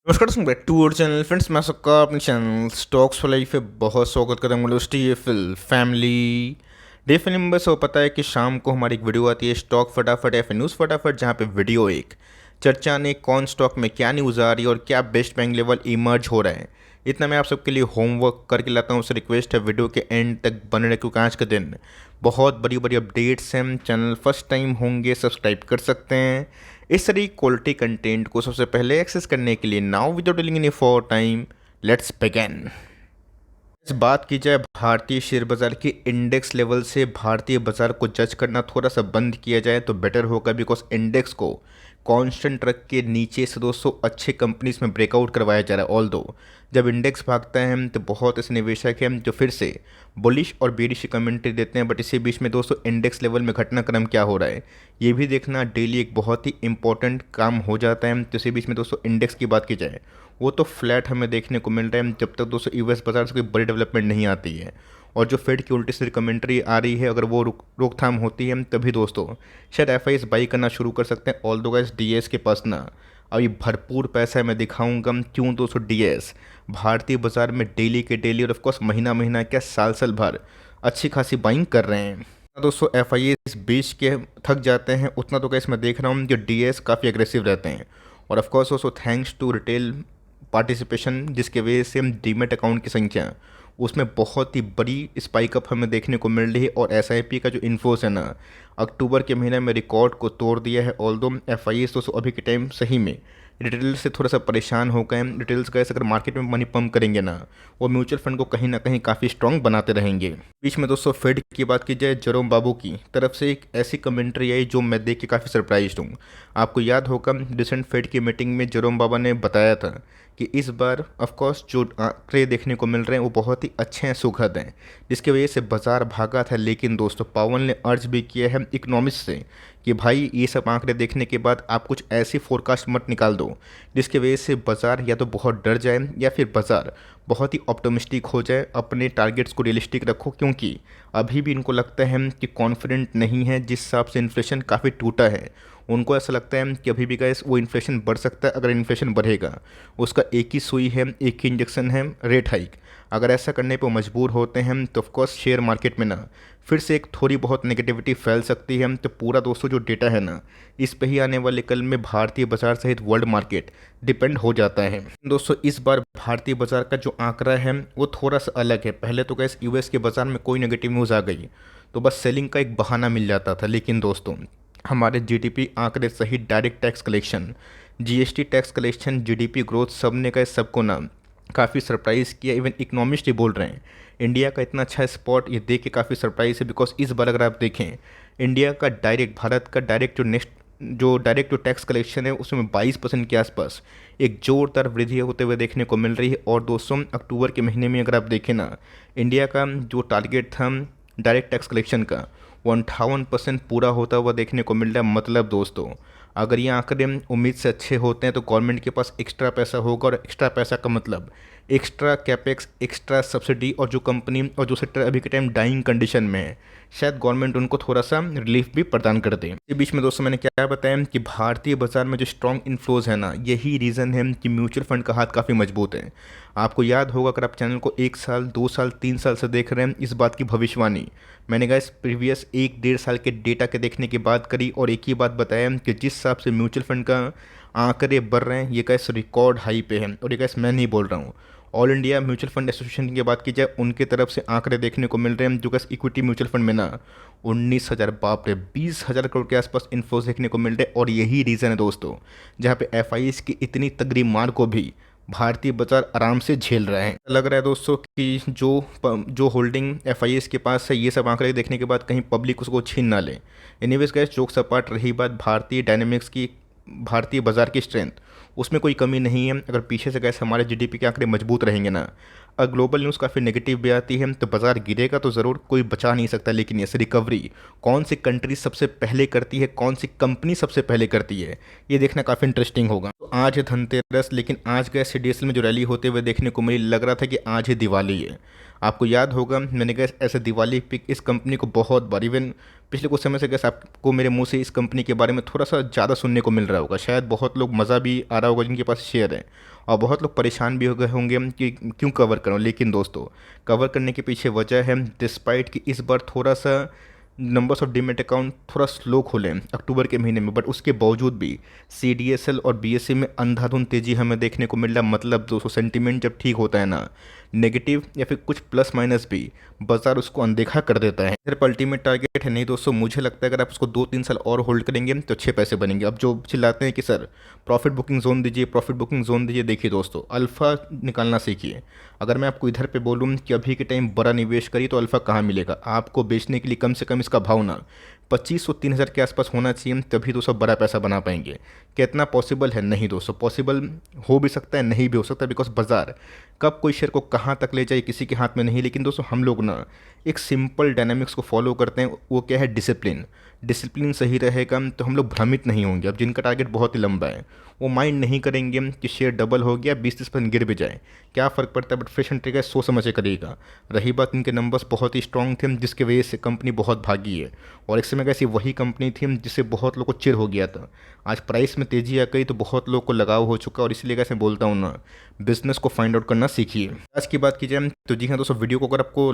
नमस्कार दोस्तों, back to our channel. Friends, मैं सबका अपने चैनल स्टॉक्स फॉर लाइफ पे बहुत स्वागत करता हूँ। टीएफएल फैमिली डे नंबर से पता है कि शाम को हमारी एक वीडियो आती है स्टॉक फटाफट या फिर न्यूज़ फटाफट, जहाँ पे वीडियो एक चर्चा ने कौन स्टॉक में क्या न्यूज़ आ रही है और क्या बेस्ट बैंक लेवल इमर्ज हो रहा है। इतना मैं आप सबके लिए होमवर्क करके लाता हूँ। उससे रिक्वेस्ट है वीडियो के एंड तक बने रहे, क्योंकि आज के दिन बहुत बड़ी बड़ी अपडेट्स हैं। चैनल फर्स्ट टाइम होंगे सब्सक्राइब कर सकते हैं इस तरह क्वालिटी कंटेंट को सबसे पहले एक्सेस करने के लिए। Now without dealing any for time, let's begin. इस बात की जाए भारतीय शेयर बाजार की इंडेक्स लेवल से भारतीय बाजार को जज करना थोड़ा सा बंद किया जाए तो बेटर होगा, बिकॉज इंडेक्स को कांस्टेंट रख के नीचे से दोस्तों अच्छे कंपनीज में ब्रेकआउट करवाया जा रहा है। ऑल दो जब इंडेक्स भागता है तो बहुत ऐसे निवेशक हैं जो फिर से बुलिश और बेरिश कमेंट्री देते हैं, बट इसी बीच में दोस्तों इंडेक्स लेवल में घटनाक्रम क्या हो रहा है ये भी देखना डेली एक बहुत ही इंपॉर्टेंट काम हो जाता है। तो इसी बीच में दोस्तों इंडेक्स की बात की जाए, वो तो फ्लैट हमें देखने को मिल रहा है जब तक दोस्तों यूएस बाजार से कोई बड़ी डेवलपमेंट नहीं आती है। और जो फेड की उल्टी सीधी कमेंट्री आ रही है, अगर वो रोकथाम होती है तभी दोस्तों शायद एफआईएस बाई करना शुरू कर सकते हैं। ऑल दो गाइस डीएस के पास ना अभी भरपूर पैसा है। मैं दिखाऊंगा क्यों दोस्तों डीएस भारतीय बाजार में डेली के डेली और ऑफकोर्स महीना महीना क्या साल साल भर अच्छी खासी बाइंग कर रहे हैं। दोस्तों एफआईएस बेच के थक जाते हैं उतना तो गाइस मैं देख रहा हूँ कि डीएस काफ़ी एग्रेसिव रहते हैं। और ऑफकोर्स दोस्तों थैंक्स टू रिटेल पार्टिसिपेशन, जिसके वजह से हम डीमेट अकाउंट की संख्या उसमें बहुत ही बड़ी स्पाइक अप हमें देखने को मिल रही है। और एसआईपी का जो इन्फोस है ना, अक्टूबर के महीने में रिकॉर्ड को तोड़ दिया है। ऑल दो एफआईएस तो अभी के टाइम सही में रिटेल से थोड़ा सा परेशान हो गए हैं। रिटेल्स गए अगर मार्केट में मनी पंप करेंगे ना, वो म्यूचुअल फंड को कहीं ना कहीं काफ़ी स्ट्रॉन्ग बनाते रहेंगे। बीच में दोस्तों फेड की बात की जाए, जेरोम बाबू की तरफ से एक ऐसी कमेंट्री आई जो मैं देख के काफ़ी सरप्राइज हूँ। आपको याद होगा रिसेंट फेड की मीटिंग में जेरोम बाबा ने बताया था कि इस बार ऑफकोर्स जो आंकड़े देखने को मिल रहे हैं वो बहुत ही अच्छे हैं, सुखद हैं, जिसकी वजह से बाजार भागा था। लेकिन दोस्तों पावन ने अर्ज भी किया है इकोनॉमिस्ट से कि भाई ये सब आंकड़े देखने के बाद आप कुछ ऐसी फोरकास्ट मत निकाल दो जिसकी वजह से बाजार या तो बहुत डर जाए या फिर बाजार बहुत ही ऑप्टोमिस्टिक हो जाए। अपने टारगेट्स को रियलिस्टिक रखो, क्योंकि अभी भी इनको लगता है कि कॉन्फिडेंट नहीं है। जिस हिसाब से इन्फ्लेशन काफ़ी टूटा है, उनको ऐसा लगता है कि अभी भी गैस वो इन्फ्लेशन बढ़ सकता है। अगर इन्फ्लेशन बढ़ेगा उसका एक ही सुई है, एक ही इंजेक्शन है, रेट हाइक। अगर ऐसा करने पर मजबूर होते हैं तो ऑफकोर्स शेयर मार्केट में ना फिर से एक थोड़ी बहुत नेगेटिविटी फैल सकती है। तो पूरा दोस्तों जो डेटा है ना, इस पे ही आने वाले कल में भारतीय बाजार सहित वर्ल्ड मार्केट डिपेंड हो जाता है। दोस्तों इस बार भारतीय बाजार का जो आंकड़ा है वो थोड़ा सा अलग है। पहले तो गैस यूएस के बाजार में कोई नेगेटिव न्यूज़ आ गई तो बस सेलिंग का एक बहाना मिल जाता था। लेकिन दोस्तों हमारे जीडीपी आंकड़े सहित direct tax collection, GST tax collection, GDP growth, सबने का सबको ना काफ़ी सरप्राइज़ किया। इवन इकोनॉमिस्ट ही बोल रहे हैं इंडिया का इतना अच्छा स्पॉट, ये देख के काफ़ी सरप्राइज है। बिकॉज इस बार अगर आप देखें इंडिया का डायरेक्ट, भारत का डायरेक्ट जो डायरेक्ट जो टैक्स कलेक्शन है उसमें 22% के आसपास एक जोरदार वृद्धि होते हुए देखने को मिल रही है। और दोस्तों अक्टूबर के महीने में अगर आप देखें ना, इंडिया का जो टारगेट था डायरेक्ट टैक्स कलेक्शन का, वो 58% पूरा होता हुआ देखने को मिल रहा है। मतलब दोस्तों अगर ये आंकड़े उम्मीद से अच्छे होते हैं तो गवर्नमेंट के पास एक्स्ट्रा पैसा होगा। और एक्स्ट्रा पैसा का मतलब एक्स्ट्रा कैपेक्स, एक्स्ट्रा सब्सिडी। और जो कंपनी और जो सेक्टर अभी के टाइम डाइंग कंडीशन में है, शायद गवर्नमेंट उनको थोड़ा सा रिलीफ भी प्रदान कर दे। इस बीच में दोस्तों मैंने क्या बताया कि भारतीय बाजार में जो स्ट्रॉन्ग इन्फ्लोज है ना, यही रीज़न है कि म्यूचुअल फंड का हाथ काफ़ी मजबूत है। आपको याद होगा अगर आप चैनल को 1 साल 2 साल 3 साल से देख रहे हैं, इस बात की भविष्यवाणी मैंने कहा इस प्रीवियस 1 डेढ़ साल के डेटा के देखने की बात करी और एक ही बात बताया कि जिस हिसाब से म्यूचुअल फंड का आंकड़े बढ़ रहे हैं, ये कैसे रिकॉर्ड हाई पे है। और ये कैसे मैं नहीं बोल रहा हूँ, all India mutual fund association की बात की जाए उनके तरफ से आंकड़े देखने को मिल रहे हैं जो कैसे इक्विटी म्यूचुअल फंड में ना 19,000, बाप रे 20,000 करोड़ के आसपास इन्फ्लोज देखने को मिल रहे हैं। और यही रीज़न है दोस्तों जहाँ पे एफआईएस की इतनी तगड़ी मार को भी भारतीय बाजार आराम से झेल रहा है। लग रहा है दोस्तों कि जो होल्डिंग एफआईएस के पास है, ये सब आंकड़े देखने के बाद कहीं पब्लिक उसको छीन ना ले। एनीवेज गाइस, जोक्स अपार्ट, रही बात भारतीय डायनेमिक्स की, भारतीय बाजार की स्ट्रेंथ, उसमें कोई कमी नहीं है। अगर पीछे से गैस हमारे जीडीपी के आंकड़े मजबूत रहेंगे ना, अगर ग्लोबल न्यूज़ काफ़ी नेगेटिव भी आती है तो बाजार गिरेगा तो ज़रूर, कोई बचा नहीं सकता। लेकिन ये रिकवरी कौन सी कंट्री सबसे पहले करती है, कौन सी कंपनी सबसे पहले करती है, ये देखना काफ़ी इंटरेस्टिंग होगा। तो आज है धनतेरस, लेकिन आज गए सीडीएसएल में जो रैली होते हुए देखने को मिली, लग रहा था कि आज ही दिवाली है। आपको याद होगा मैंने गैस ऐसे दिवाली पिक इस कंपनी को बहुत बार, इवन पिछले कुछ समय से गैस आपको मेरे मुंह से इस कंपनी के बारे में थोड़ा सा ज़्यादा सुनने को मिल रहा होगा। शायद बहुत लोग मज़ा भी आ रहा होगा जिनके पास शेयर है। और बहुत लोग परेशान भी हो गए होंगे कि क्यों कवर करूं, लेकिन दोस्तों कवर करने के पीछे वजह है, डिस्पाइट कि इस बार थोड़ा सा नंबर्स ऑफ डीमेट अकाउंट थोड़ा स्लो खुले अक्टूबर के महीने में, बट उसके बावजूद भी सीडीएसएल और बीएसई में अंधाधुंध तेजी हमें देखने को मिल रहा है। मतलब दोस्तों सेंटीमेंट जब ठीक होता है ना, नेगेटिव या फिर कुछ प्लस माइनस भी बाजार उसको अनदेखा कर देता है। सिर्फ अल्टीमेट टारगेट है नहीं दोस्तों, मुझे लगता है अगर आप उसको 2-3 साल और होल्ड करेंगे तो अच्छे पैसे बनेंगे। अब जो चिल्लाते हैं कि सर प्रॉफिट बुकिंग जोन दीजिए, प्रॉफिट बुकिंग जोन दीजिए, देखिए दोस्तों अल्फ़ा निकालना सीखिए। अगर मैं आपको इधर पे बोलूँ कि अभी के टाइम बड़ा निवेश करिए तो अल्फ़ा कहाँ मिलेगा आपको? बेचने के लिए कम से कम इसका भाव ना 2500-3000 के आसपास होना चाहिए, तभी दोस्तों बड़ा पैसा बना पाएंगे। कितना पॉसिबल है? नहीं दोस्तों, पॉसिबल हो भी सकता है, नहीं भी हो सकता, बिकॉज बाजार कब कोई शेयर को कहाँ तक ले जाए किसी के हाथ में नहीं। लेकिन दोस्तों हम लोग ना एक सिंपल डायनामिक्स को फॉलो करते हैं, वो क्या है? डिसिप्लिन। डिसिप्लिन सही रहेगा तो हम लोग भ्रमित नहीं होंगे। अब जिनका टारगेट बहुत ही लंबा है वो माइंड नहीं करेंगे कि शेयर डबल हो गया, 20-30% गिर भी जाए, क्या फ़र्क पड़ता है, बट फ्रेश एंट्री का सोच समझ के करिएगा। रही बात, इनके नंबर्स बहुत ही स्ट्रॉन्ग थे जिसकी वजह से कंपनी बहुत भागी है, और एक समय का ऐसी वही कंपनी थी जिससे बहुत लोग को चिर हो गया था। आज प्राइस में तेज़ी आ गई तो बहुत लोग को लगाव हो चुका, और इसलिए कैसे बोलता हूँ ना, बिजनेस को फाइंड आउट करना सीखिए। आज की बात की जाए तो जी हाँ दोस्तों, वीडियो को अगर आपको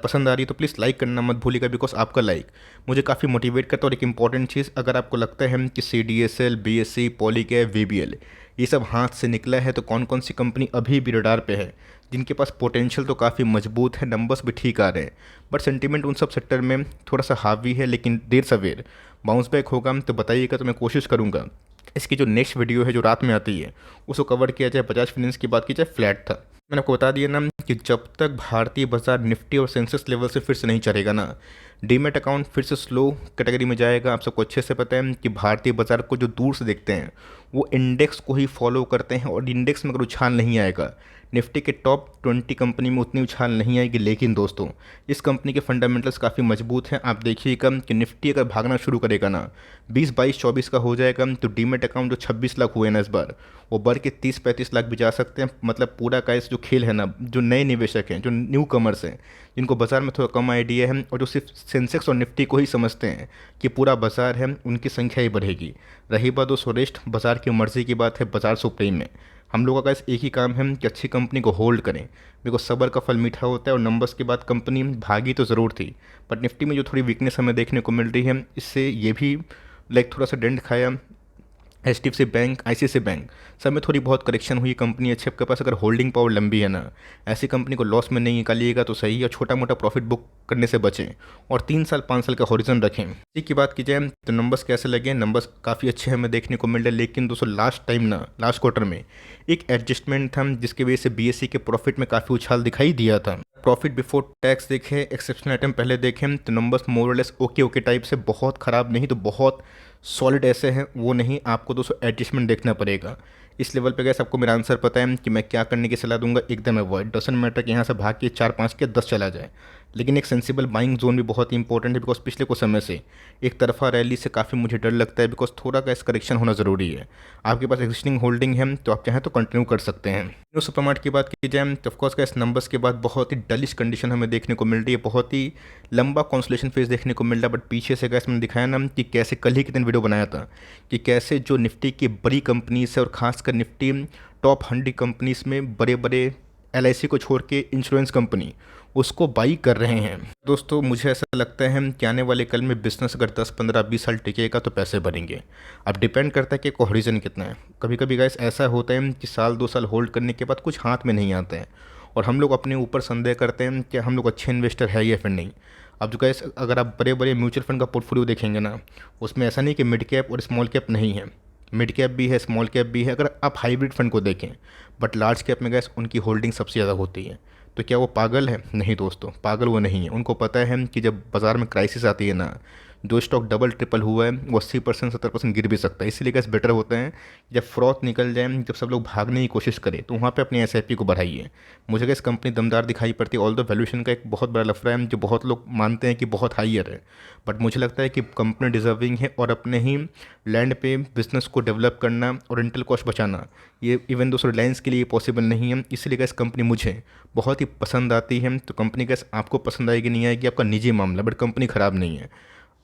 पसंद आ रही है तो प्लीज़ लाइक करना मत भूलिएगा, बिकॉज आपका लाइक मुझे काफ़ी मोटिवेट करता है। और एक इंपॉर्टेंट चीज़, अगर आपको लगता है कि सीडीएसएल, बीएसई, पॉलीकैब, वीबीएल ये सब हाथ से निकला है, तो कौन कौन सी कंपनी अभी भी रडार पे है जिनके पास पोटेंशियल तो काफ़ी मजबूत है, नंबर्स भी ठीक आ रहे हैं, बट सेंटीमेंट उन सब सेक्टर में थोड़ा सा हावी है, लेकिन देर सवेर बाउंस बैक होगा तो बताइएगा, तो मैं कोशिश करूँगा इसकी जो नेक्स्ट वीडियो है जो रात में आती है उसको कवर किया जाए। बजाज फाइनेंस की बात की जाए, फ्लैट था। मैंने आपको बता दिया ना कि जब तक भारतीय बाजार निफ्टी और सेंसेक्स लेवल से फिर से नहीं चढ़ेगा ना, डीमेट अकाउंट फिर से स्लो कैटेगरी में जाएगा। आप सबको अच्छे से पता है कि भारतीय बाजार को जो दूर से देखते हैं वो इंडेक्स को ही फॉलो करते हैं, और इंडेक्स में अगर उछाल नहीं आएगा, निफ्टी के टॉप 20 कंपनी में उतनी उछाल नहीं आएगी। लेकिन दोस्तों इस कंपनी के फंडामेंटल्स काफ़ी मजबूत हैं। आप देखिएगा कि निफ्टी अगर भागना शुरू करेगा ना, 20-22-24 का हो जाएगा, तो डीमेट अकाउंट जो 26 लाख हुए ना इस बार, वो बढ़ के 30-35 लाख भी जा सकते हैं। मतलब पूरा का इस जो खेल है ना, जो नए निवेशक हैं, जो न्यू कमर्स हैं, जिनको बाजार में थोड़ा कम आइडिया है और जो सिर्फ सेंसेक्स और निफ्टी को ही समझते हैं कि पूरा बाजार है, उनकी संख्या ही बढ़ेगी। रही बात दोस्तों रेस्ट, बाजार की मर्जी की बात है, बाजार सुप्रीम में हम लोगों का एक ही काम है कि अच्छी कंपनी को होल्ड करें, बिकॉज सब्र का फल मीठा होता है। और नंबर्स के बाद कंपनी भागी तो ज़रूर थी, बट निफ्टी में जो थोड़ी वीकनेस हमें देखने को मिल रही है, इससे ये भी थोड़ा सा डेंट खाया। एचडीएफसी बैंक, आईसीआईसीआई बैंक, सब में थोड़ी बहुत करेक्शन हुई। कंपनी अच्छी, आपके पास अगर होल्डिंग पावर लंबी है ना, ऐसी कंपनी को लॉस में नहीं निकालिएगा तो सही है, छोटा मोटा प्रॉफिट बुक करने से बचें, और 3 साल 5 साल का हॉरिजन रखें। इसी की बात की जाए तो नंबर्स कैसे लगे? नंबर्स काफ़ी अच्छे हमें देखने को मिल रहे हैं, लेकिन दोस्तों लास्ट टाइम ना, लास्ट क्वार्टर में एक एडजस्टमेंट था जिसकी वजह से बीएसई के प्रॉफिट में काफ़ी उछाल दिखाई दिया था। प्रॉफिट बिफोर टैक्स देखें, एक्सेप्शनल आइटम पहले देखें, तो नंबर्स मोरलेस ओके ओके टाइप से, बहुत ख़राब नहीं तो बहुत सॉलिड ऐसे हैं वो नहीं। आपको दोस्तों एडजस्टमेंट देखना पड़ेगा। इस लेवल पे गैस आपको मेरा आंसर पता है कि मैं क्या करने की सलाह दूंगा, एकदम अवॉइड। डजंट मैटर कि यहाँ से भाग के 4-5 के 10 चला जाए, लेकिन एक सेंसिबल बाइंग जोन भी बहुत ही इंपॉर्टेंट है, बिकॉज पिछले कुछ समय से एक तरफा रैली से काफ़ी मुझे डर लगता है, बिकॉज थोड़ा का करेक्शन होना ज़रूरी है। आपके पास एग्जिस्टिंग होल्डिंग है तो आप चाहें तो कंटिन्यू कर सकते हैं। न्यू सुपरमार्ट की बात की जाए तो ऑफकोर्स का इस नंबर्स के बाद बहुत ही डलिश कंडीशन हमें देखने को मिल रही है, बहुत ही लंबा कॉन्सोलेशन फेज देखने को मिल रहा है। बट पीछे से गैस मैंने दिखाया ना कि कैसे, कल ही के दिन वीडियो बनाया था कि कैसे जो निफ्टी की बड़ी कंपनीज है, और खासकर निफ्टी टॉप 100 कंपनीज में बड़े बड़े एलआईसी को छोड़ के इंश्योरेंस कंपनी उसको बाई कर रहे हैं। दोस्तों मुझे ऐसा लगता है कि आने वाले कल में बिजनेस अगर 10-15-20 साल टिकेगा तो पैसे बढ़ेंगे। अब डिपेंड करता है कि हॉरिजन कितना है। कभी कभी गाइस ऐसा होता है कि 1-2 साल होल्ड करने के बाद कुछ हाथ में नहीं आता है, और हम लोग अपने ऊपर संदेह करते हैं कि हम लोग अच्छे इन्वेस्टर है या फिर नहीं। अब जो गाइस अगर आप बड़े बड़े म्यूचुअल फंड का पोर्टफोलियो देखेंगे ना, उसमें ऐसा नहीं कि मिड कैप और स्मॉल कैप नहीं है, मिड कैप भी है, स्मॉल कैप भी है। अगर आप हाइब्रिड फंड को देखें, बट लार्ज कैप में गैस उनकी होल्डिंग सबसे ज़्यादा होती है। तो क्या वो पागल है? नहीं दोस्तों, पागल वो नहीं है। उनको पता है कि जब बाज़ार में क्राइसिस आती है ना, जो स्टॉक डबल ट्रिपल हुआ है वो 80% 70% गिर भी सकता है। इसीलिए गैस बेटर होता है जब फ्रॉथ निकल जाए, जब सब लोग भागने की कोशिश करें, तो वहाँ पे अपनी एसआईपी को बढ़ाइए। मुझे गैस कंपनी दमदार दिखाई पड़ती है, ऑल द वैल्यूएशन का एक बहुत बड़ा लफड़ा है जो बहुत लोग मानते हैं कि बहुत हाइयर है, बट मुझे लगता है कि कंपनी डिजर्विंग है, और अपने ही लैंड पे बिजनेस को डेवलप करना और रेंटल कॉस्ट बचाना, ये इवन दोस्तों रिलायंस के लिए पॉसिबल नहीं है। इसलिए गैस कंपनी मुझे बहुत ही पसंद आती है। तो कंपनी गैस आपको पसंद आएगी नहीं आएगी आपका निजी मामला, बट कंपनी ख़राब नहीं है।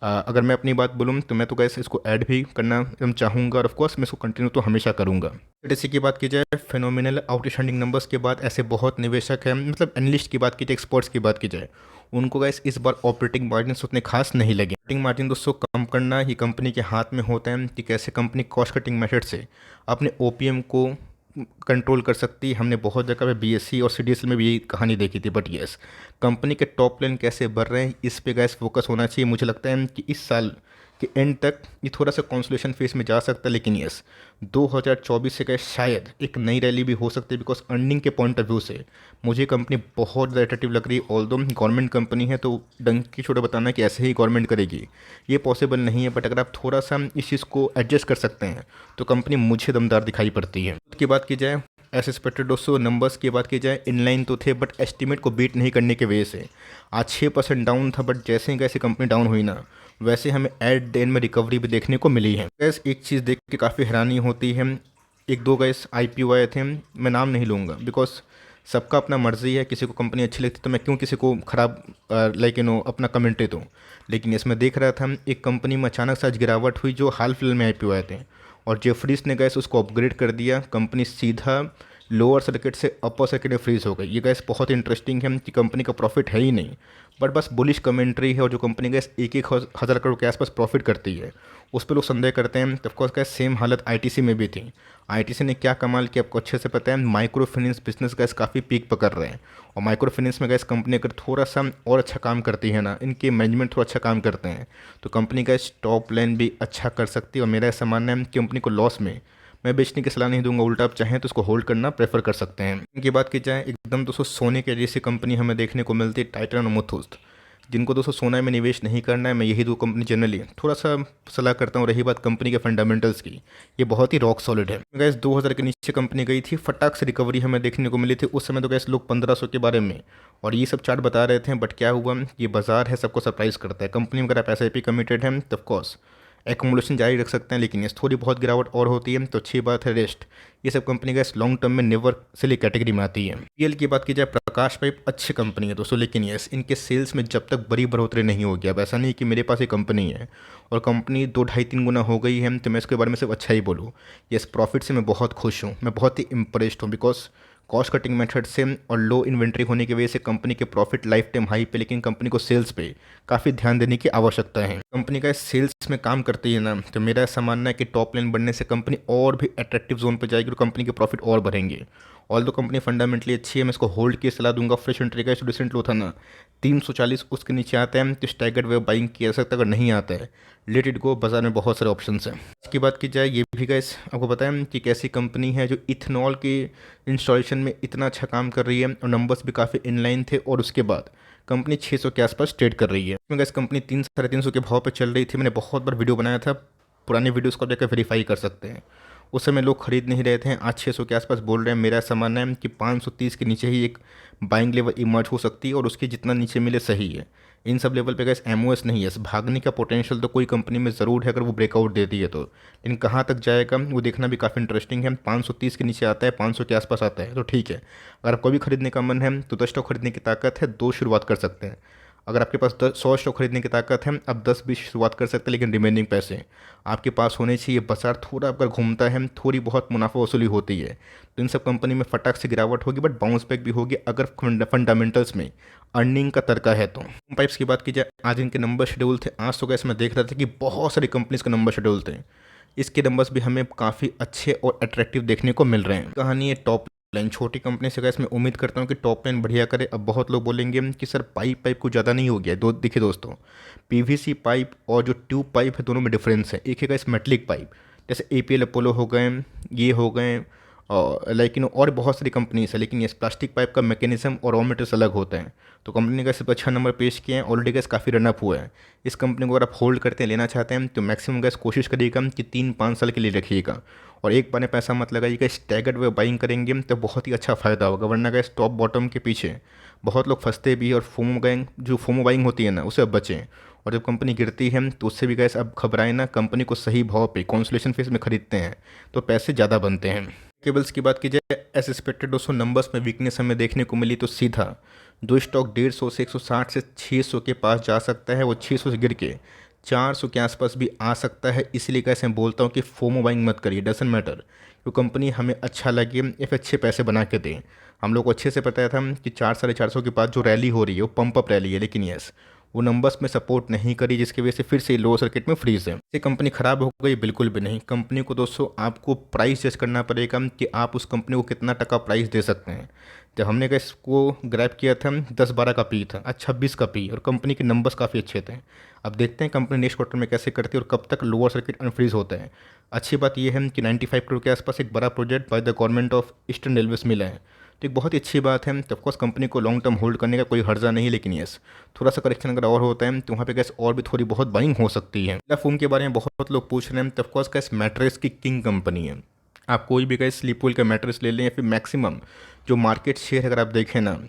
अगर मैं अपनी बात बोलूँ तो मैं तो गैस इसको ऐड भी करना चाहूँगा, और ऑफ कोर्स मैं इसको कंटिन्यू तो हमेशा करूँगा। जैसे की बात की जाए फिनोमिनल आउटस्टैंडिंग नंबर्स के बाद ऐसे बहुत निवेशक हैं, मतलब एनालिस्ट की बात की जाए, एक्सपर्ट्स की बात की जाए, उनको गैस इस बार ऑपरेटिंग मार्जिन उतने खास नहीं लगे। ऑपरेटिंग मार्जिन दोस्तों कम करना ही कंपनी के हाथ में होता है कि कैसे कंपनी कॉस्ट कटिंग मेथड से अपने ओपीएम को कंट्रोल कर सकती है। हमने बहुत जगह पे बीएससी और सीडीएसएल में भी यही कहानी देखी थी। बट यस, कंपनी के टॉप लाइन कैसे बढ़ रहे हैं इस पे गैस फोकस होना चाहिए। मुझे लगता है कि इस साल के एंड तक ये थोड़ा सा कॉन्सोलेशन फेज में जा सकता है, लेकिन यस 2024 से गैस शायद एक नई रैली भी हो सकती है। बिकॉज अर्निंग के पॉइंट ऑफ व्यू से मुझे कंपनी बहुत ज़्यादा अट्रैक्टिव लग रही है। ऑल्दो गवर्नमेंट कंपनी है तो डंकी छोटे बताना कि ऐसे ही गवर्नमेंट करेगी ये पॉसिबल नहीं है। बट अगर आप थोड़ा सा इस चीज़ को एडजस्ट कर सकते हैं तो कंपनी मुझे दमदार दिखाई पड़ती है। की बात की जाए एस एक्सपेक्टेड दोस्तों नंबर्स की बात की जाए इनलाइन तो थे, बट एस्टिमेट को बीट नहीं करने की वजह से आज 6% डाउन था। बट जैसे ही कैसे कंपनी डाउन हुई ना, वैसे हमें एट द एंड में रिकवरी भी देखने को मिली है। गैस एक चीज़ देख के काफ़ी हैरानी होती है, एक दो गैस आईपीओ आए थे, मैं नाम नहीं लूँगा बिकॉज सबका अपना मर्जी है। किसी को कंपनी अच्छी लगती तो मैं क्यों किसी को ख़राब अपना कमेंट दूँ। लेकिन इसमें देख रहा था एक कंपनी में अचानक से आज गिरावट हुई जो हाल फिलहाल में आईपीओ आए थे, और जेफरीज ने गैस उसको अपग्रेड कर दिया। कंपनी सीधा लोअर सर्किट से अपर सर्किट में फ्रीज हो गई। ये गैस बहुत इंटरेस्टिंग है कि कंपनी का प्रॉफिट है ही नहीं, बट बस बुलिश कमेंट्री है। और जो कंपनी गैस एक एक हज़ार करोड़ के आसपास प्रॉफिट करती है उस पर लोग संदेह करते हैं। ऑफकोर्स गैस सेम हालत आईटीसी में भी थी। आईटीसी ने क्या कमाल किया आपको अच्छे से पता है। माइक्रो फाइनेंस बिजनेस गैस काफ़ी पीक पकड़ रहे हैं, और माइक्रो फाइनेंस में गैस कंपनी अगर थोड़ा सा और अच्छा काम करती है ना, इनके मैनेजमेंट थोड़ा अच्छा काम करते हैं, तो कंपनी का टॉप लाइन भी अच्छा कर सकती है। और मेरा ऐसा मानना है कि कंपनी को लॉस में मैं बेचने की सलाह नहीं दूंगा, उल्टा आप चाहें तो उसको होल्ड करना प्रेफर कर सकते हैं। इनकी बात की जाए एकदम दोस्तों सोने के जैसी कंपनी हमें देखने को मिलती है टाइटन और मुथूस। जिनको दोस्तों सोना में निवेश नहीं करना है, मैं यही दो कंपनी जनरली थोड़ा सा सलाह करता हूँ। रही बात कंपनी के फंडामेंटल्स की, ये बहुत ही रॉक सॉलिड है। गैस 2000 के नीचे कंपनी गई थी, फटाक से रिकवरी हमें देखने को मिली थी। उस समय तो गैस लोग 1500 के बारे में और ये सब चार्ट बता रहे थे। बट क्या हुआ, ये बाजार है, सबको सरप्राइज करता है। कंपनी में अगर आप एसआईपी कमिटेड हैं तो ऑफकोर्स एकोमोडेशन जारी रख सकते हैं, लेकिन ये थोड़ी बहुत गिरावट और होती है तो अच्छी बात है। रेस्ट ये सब कंपनी का लॉन्ग टर्म में नेवर सिली कैटेगरी में आती है। पीएल की बात की जाए प्रकाश पाइप अच्छी कंपनी है दोस्तों, लेकिन यस इनके सेल्स में जब तक बड़ी बढ़ोतरी नहीं होगी, अब ऐसा नहीं कि मेरे पास एक कंपनी है और कंपनी 2 ढाई 3 गुना हो गई है तो मैं इसके बारे में सिर्फ अच्छा ही बोलूँ। यस प्रॉफिट से मैं बहुत खुश हूँ, मैं बहुत ही इंप्रेस्ड हूँ। बिकॉज कॉस्ट कटिंग मेथड से और लो इन्वेंट्री होने की वजह से कंपनी के प्रॉफिट लाइफ टाइम हाई पे, लेकिन कंपनी को सेल्स पे काफ़ी ध्यान देने की आवश्यकता है। कंपनी का सेल्स में काम करती है ना, तो मेरा ऐसा मानना है कि टॉप लाइन बढ़ने से कंपनी और भी अट्रैक्टिव जोन पर जाएगी और कंपनी के प्रॉफिट और बढ़ेंगे। ऑल दो कंपनी फंडामेंटली अच्छी है, मैं इसको होल्ड की सलाह दूंगा। फ्रेश एंट्री का रिसेंट लो था ना 340, उसके नीचे आता है तो स्टैगर्ड वे बाइंग किया जा सकता है। अगर नहीं आता है लेट इट गो, बाजार में बहुत सारे ऑप्शंस हैं। इसकी बात की जाए ये भी गैस आपको पता है कि कैसी कंपनी है जो इथेनॉल की इंस्टॉलेशन में इतना अच्छा काम कर रही है, और नंबर्स भी काफ़ी इनलाइन थे। और उसके बाद कंपनी 600 के आसपास ट्रेड कर रही है। इसमें गैस कंपनी 300-350 के भाव पे चल रही थी। मैंने बहुत बार वीडियो बनाया था, पुरानी वीडियोस को देखकर वेरीफाई कर सकते हैं। उस समय लोग खरीद नहीं रहे थे, आज 600 के आसपास बोल रहे हैं। मेरा ऐसा मानना है कि 530 के नीचे ही एक बाइंग लेवल इमर्ज हो सकती है, और उसके जितना नीचे मिले सही है। इन सब लेवल पे गैस एमओएस नहीं है, भागने का पोटेंशियल तो कोई कंपनी में ज़रूर है अगर वो ब्रेकआउट देती है तो, लेकिन कहाँ तक जाएगा वो देखना भी काफ़ी इंटरेस्टिंग है। 530 के नीचे आता है, 500 के आसपास आता है तो ठीक है। अगर आपको भी खरीदने का मन है तो 10 स्टॉक खरीदने की ताकत है, 2 शुरुआत कर सकते हैं। अगर आपके पास 100 स्टॉक खरीदने की ताकत है, अब 10-20 शुरुआत कर सकते हैं, लेकिन रिमेनिंग पैसे आपके पास होने चाहिए। बाजार थोड़ा अगर घूमता है, थोड़ी बहुत मुनाफा वसूली होती है, तो इन सब कंपनी में फटाक से गिरावट होगी, बट बाउंस बैक भी होगी अगर फंडामेंटल्स में अर्निंग का तरीका है तो। पाइप्स की बात की जाए आज इनके नंबर शेड्यूल थे। आज तो गैस मैं देख रहा था कि बहुत सारी कंपनीज के नंबर शेड्यूल थे। इसके नंबर्स भी हमें काफ़ी अच्छे और अट्रैक्टिव देखने को मिल रहे हैं। कहानी है टॉप लाइन, छोटी कंपनी से गैस मैं उम्मीद करता हूँ कि टॉप लाइन बढ़िया करे। अब बहुत लोग बोलेंगे कि सर पाइप कुछ ज़्यादा नहीं हो गया। देखिए दोस्तों, पीवीसी पाइप और जो ट्यूब पाइप है दोनों में डिफरेंस है। एक है गैस मेटलिक पाइप, जैसे एपीएल अपोलो हो गए, ये हो गए, और और बहुत सारी कंपनीज है, लेकिन ये प्लास्टिक पाइप का मैकेनिज्म और रॉ मटेरियल्स अलग होते हैं। तो कंपनी ने गैस अच्छा नंबर पेश किए हैं, ऑलरेडी गैस काफ़ी रनअप हुआ है। इस कंपनी को अगर आप होल्ड करते हैं, लेना चाहते हैं, तो मैक्सिमम गैस कोशिश करिएगा कि 3-5 साल के लिए रखिएगा, और एक बार में पैसा मत लगाइएगा। स्टैगर्ड वे बाइंग करेंगे तो बहुत ही अच्छा फ़ायदा होगा, वरना गैस टॉप बॉटम के पीछे बहुत लोग फंसते भी, और फोमो बाइंग होती है ना, उससे अब बचें। और जब कंपनी गिरती है तो उससे भी गैस अब घबराएं ना, कंपनी को सही भाव पे कॉन्सोलेशन फेज में खरीदते हैं तो पैसे ज़्यादा बनते हैं। केबल्स की बात की जाए एज एक्सपेक्टेड दोस्तों नंबर्स में वीकनेस हमें देखने को मिली, तो सीधा दो स्टॉक 150 से 160 से 600 के पास जा सकता है। वो 600 से गिर के 400 के आसपास भी आ सकता है। इसलिए कैसे मैं बोलता हूँ कि फोमो बाइंग मत करिए, डजंट मैटर जो कंपनी हमें अच्छा लगे या फिर अच्छे पैसे बना के दे। हम लोग को अच्छे से पता था कि 400-450 के बाद जो रैली हो रही है वो पंप अप रैली है, लेकिन यस वो नंबर्स में सपोर्ट नहीं करी, जिसकी वजह से फिर से लोअर सर्किट में फ्रीज है। ये कंपनी खराब हो गई? बिल्कुल भी नहीं। कंपनी को दोस्तों आपको प्राइस जज करना पड़ेगा कि आप उस कंपनी को कितना टका प्राइस दे सकते हैं। जब हमने इसको ग्रैब किया था 10-12 का पी था, अच्छा 20 का पी, और कंपनी के नंबर्स काफ़ी अच्छे थे। अब देखते हैं कंपनी नेक्स्ट क्वार्टर में कैसे करती है और कब तक लोअर सर्किट अनफ्रीज होता है। अच्छी बात यह है कि 95 करोड़ के आसपास एक बड़ा project by the government of eastern railways मिला है, तो एक बहुत ही अच्छी बात है। तो ऑफकोर्स कंपनी को लॉन्ग टर्म होल्ड करने का कोई हर्जा नहीं, लेकिन यस थोड़ा सा करेक्शन अगर और होता है तो वहाँ पे गैस और भी थोड़ी बहुत बाइंग हो सकती है। फोम के बारे में बहुत लोग पूछ रहे हैं, तो ऑफकोर्स गैस मैट्रेस की किंग कंपनी है। आप कोई भी गैस स्लीपवेल का मैट्रेस ले लें या फिर मैक्सिमम जो मार्केट शेयर अगर आप देखें ना,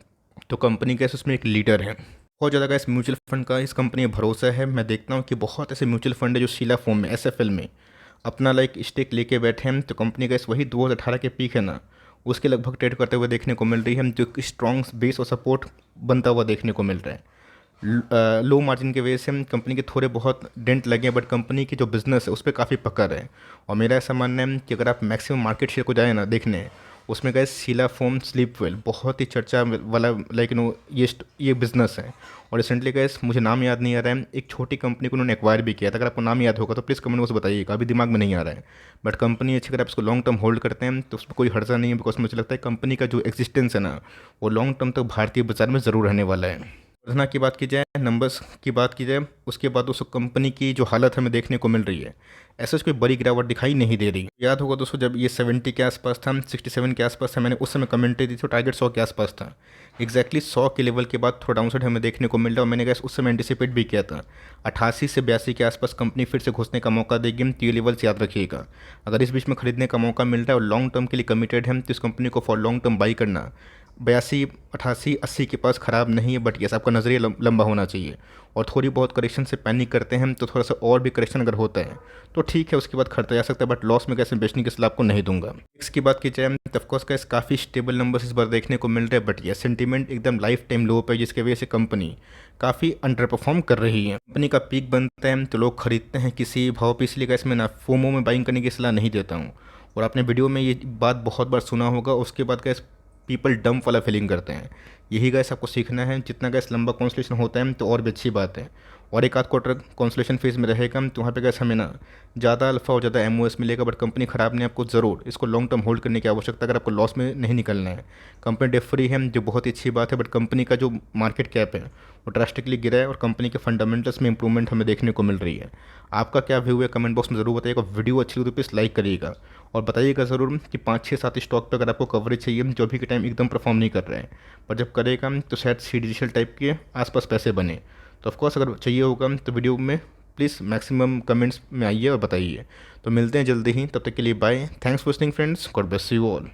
तो कंपनी गैस उसमें एक लीडर है। बहुत ज़्यादा गैस म्यूचुअल फंड का इस कंपनी में भरोसा है। मैं देखता हूँ कि बहुत ऐसे म्यूचुअल फंड है जो शीला फोम में एसएफएल में अपना स्टेक लेके बैठे हैं, तो कंपनी का इस वही 2018 के पीक है ना, उसके लगभग ट्रेड करते हुए देखने को मिल रही है, जो स्ट्रॉन्ग बेस और सपोर्ट बनता हुआ देखने को मिल रहा है। लो मार्जिन की वजह से कंपनी के थोड़े बहुत डेंट लगे हैं, बट कंपनी की जो बिज़नेस है उस पर काफ़ी पकड़ है। और मेरा ऐसा मानना है कि अगर आप मैक्सिमम मार्केट शेयर को जाए ना देखने, उसमें गए शीला फोम स्लीपवेल बहुत ही चर्चा वाला ये बिज़नेस है। और रिसेंटली गए मुझे नाम याद नहीं आ रहा है, एक छोटी कंपनी को उन्होंने एक्वायर भी किया था। अगर आपको नाम याद होगा तो प्लीज़ कमेंट बॉक्स में बताइएगा, अभी दिमाग में नहीं आ रहा है। बट कंपनी अच्छी, अगर आप इसको लॉन्ग टर्म होल्ड करते हैं तो उसमें कोई हर्जा नहीं है, बिकॉज मुझे लगता है कंपनी का जो एक्जिस्टेंस है ना वो लॉन्ग टर्म तक भारतीय बाजार में ज़रूर रहने वाला है। वर्धना की बात की जाए, नंबर्स की बात की जाए, उसके बाद दोस्तों कंपनी की जो हालत हमें देखने को मिल रही है, ऐसे कोई बड़ी गिरावट दिखाई नहीं दे रही। याद होगा दोस्तों जब ये 70 के आसपास था, 67 के आसपास था, मैंने उस समय कमेंट्री दी थी, टारगेट 100 के आसपास था। एक्जैक्टली 100 के लेवल के बाद थोड़ा डाउनसाइड हमें देखने को मिल रहा है, और मैंने गैस उस समय एंटिसिपेट भी किया था 88 से 82 के आसपास कंपनी फिर से घुसने का मौका देगी। तो ये लेवल्स याद रखिएगा। अगर इस बीच में खरीदने का मौका मिल रहा है और लॉन्ग टर्म के लिए कमिटेड है तो इस कंपनी को फॉर लॉन्ग टर्म बाई करना 82, 88, 80 के पास ख़राब नहीं है। बट यस आपका नज़रिया लंबा होना चाहिए, और थोड़ी बहुत करेक्शन से पैनिक करते हैं तो थोड़ा सा और भी करेक्शन अगर होता है तो ठीक है, उसके बाद खरीदा जा सकता है, बट लॉस में कैसे बेचने की सलाह आपको नहीं दूंगा। इसकी बात की जाए तो ऑफकोर्स का काफ़ी स्टेबल नंबर्स इस बार देखने को मिल रहे हैं, बट यह सेंटीमेंट एकदम लाइफ टाइम लो पे, जिसकी वजह से कंपनी काफ़ी अंडर परफॉर्म कर रही है। कंपनी का पीक बनता है तो लोग खरीदते हैं किसी भाव पे, इसलिए इसमें ना फोमो में बाइंग करने की सलाह नहीं देता हूँ। और आपने वीडियो में ये बात बहुत बार सुना होगा, उसके बाद का पीपल डंप वाला फीलिंग करते हैं। यही गैस आपको सीखना है। जितना गैस लंबा कॉन्सलेशन होता है तो और भी अच्छी बात है, और एक आध क्वार्टर कॉन्सलेशन फेज में रहेगा तो वहाँ पे गैस हमें ना ज़्यादा अल्फा और ज़्यादा एमओएस मिलेगा, बट कंपनी ख़राब नहीं। आपको ज़रूर इसको लॉन्ग टर्म होल्ड करने की आवश्यकता, अगर आपको लॉस में नहीं निकलना है। कंपनी डेट फ्री है जो बहुत ही अच्छी बात है, बट कंपनी का जो मार्केट कैप है वो ड्रास्टिकली गिरा है, और कंपनी के फंडामेंटल्स में इंप्रूवमेंट हमें देखने को मिल रही है। आपका क्या व्यू है कमेंट बॉक्स में ज़रूर बताइएगा। वीडियो अच्छी लगी तो प्लीज़ लाइक करिएगा, और बताइएगा ज़रूर कि 5-6-7 स्टॉक पे अगर आपको कवरेज चाहिए जो अभी के टाइम एकदम परफॉर्म नहीं कर रहे हैं, पर जब करेगा तो शायद सी डिजिटल टाइप के आसपास पैसे बने। तो ऑफकोर्स अगर चाहिए होगा तो वीडियो में प्लीज़ मैक्सिमम कमेंट्स में आइए और बताइए। तो मिलते हैं जल्दी ही, तब तक के लिए bye. Thanks for listening friends, God bless you all.